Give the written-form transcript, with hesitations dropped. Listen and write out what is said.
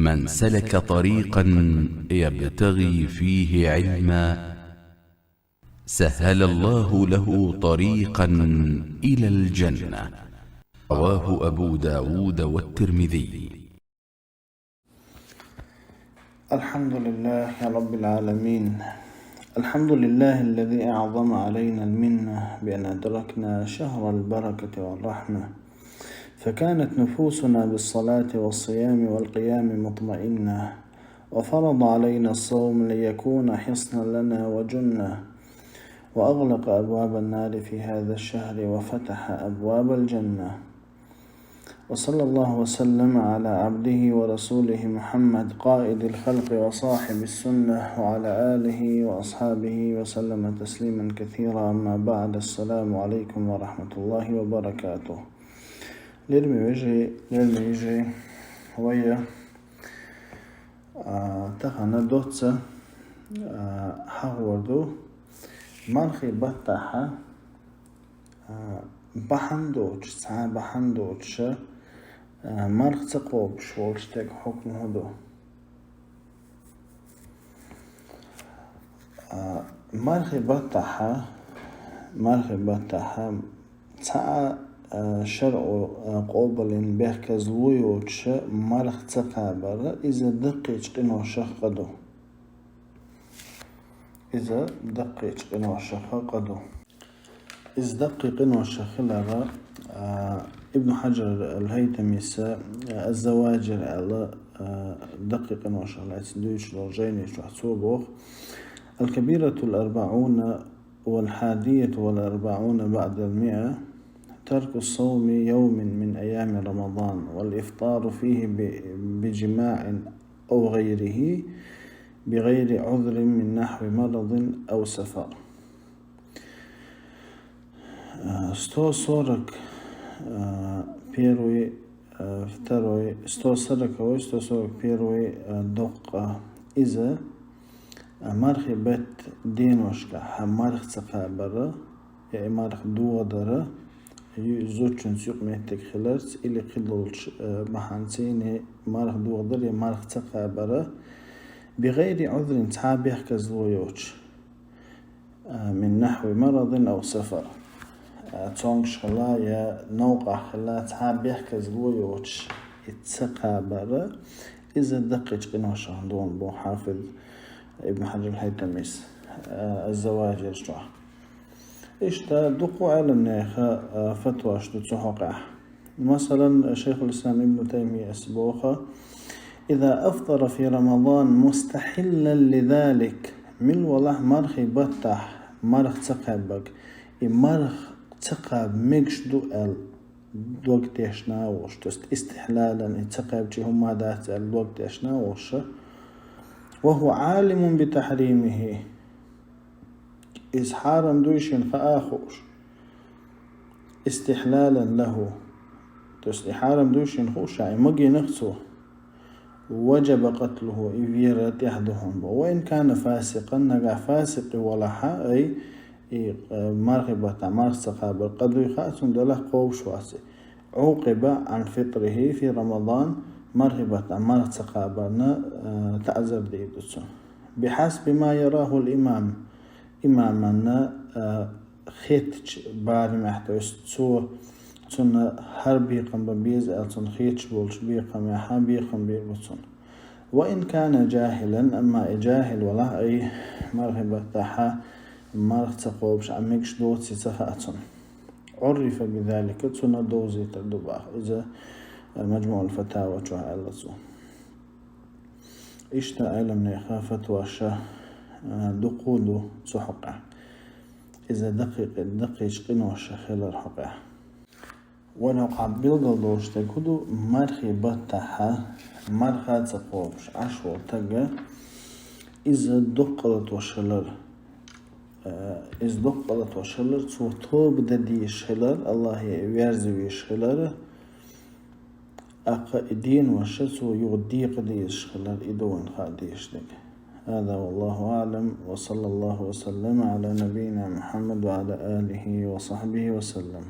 من سلك طريقا يبتغي فيه علما سهل الله له طريقا إلى الجنة. رواه أبو داود والترمذي. الحمد لله رب العالمين. الحمد لله الذي أعظم علينا المنة بأن أدركنا شهر البركة والرحمة، فكانت نفوسنا بالصلاة والصيام والقيام مطمئنة، وفرض علينا الصوم ليكون حصنا لنا وجنة، وأغلق أبواب النار في هذا الشهر وفتح أبواب الجنة. وصلى الله وسلم على عبده ورسوله محمد قائد الخلق وصاحب السنة، وعلى آله وأصحابه وسلم تسليما كثيرا. أما بعد، السلام عليكم ورحمة الله وبركاته. لرمي وجهي ويا تخنا دوتسا حوردو مرخي بطاحة بحندوش ساعة بحندوش مرخ تقوب شولشتك حكم هدو مرخي بطاحة ساعة شرع قوبل بيركز لويوش مرخ تقابر إذا دقيش قنو شخدو إذا دقيق قنو شخلها ابن حجر الهيثمي الزواجر على دقيق قنو شخلها سندويش لرجيني شخصوبوخ. الكبيرة 40 و41 بعد 100 ترك الصوم يوم من أيام رمضان والإفطار فيه بجماع أو غيره بغير عذر من نحو مرض أو سفر. ستو سورك بيروي فتروي ستو سورك بيروي دق إذا مرخي بيت دينوشكا مرخ تقابر يعني مرخ دوغدر زوجن سوق مهتك خلرس إلي قلولش بحانسيني مرخ دوغدر يعني مرخ تقابر بغير عذر تابيح كزلويوش من نحو مرض أو سفر. تونغش خلا يا نوقع خلا تابيح كزلويوش يتسقابر إذا دقيش قنوش عندون بو حافظ ابن حجر الهيثمي الزواجر شرح إشتا دقو علم نيخا فتوى شتو تحقع. مثلا شيخ الإسلام ابن تيمية أسبوخة إذا أفطر في رمضان مستحلا لذلك من والله مرخي بطح مرخ تقابك مرخ تقاب ميكش دوال دوقت يشناوش تست استحلالا تقاب جي هم دات الوقت يشناوش وهو عالم بتحريمه إزحارا دوشن فآخوش استحلالا له تست إحارا دوشن خوش يعني مجي نخصه وجب قتله إفيرت يحدهم. وإن كان فاسقا نقع فاسق ولا أي مرغبة مرغ تقابل قد يخاصم دله قوش واسي عوقب عن فطره في رمضان مرغبة مرغ تقابلنا تعذر ديدوسون بحسب ما يراه الإمام إمامنا خيتش بار محتوست سو تون هر بيقم ببيز ألتون خيتش بولش بيقم يحا بيقم بيقبتون. وإن كان جاهلا أما جاهل ولا أي مرغبة تحا مرغ تقوبش عميكش دوتسي تخاتون عرف بذلك تون دوزي تردباخ إذا مجموع الفتاوى تشوهالتو إشتا علم نيخافة واشا دقودو تحقع إذا دقيش قنوش خلال حقع. ولو قبل دوش تكودو مرخي بطحة مرخة تقوبش عشو تقى إذا دقلت وشلر تو توب ددي شلر الله يرزوي شلر أقا دين وشسو يغدي قديش شلر إدون خاديش دك. هذا والله أعلم، وصلى الله وسلم على نبينا محمد وعلى آله وصحبه وسلم.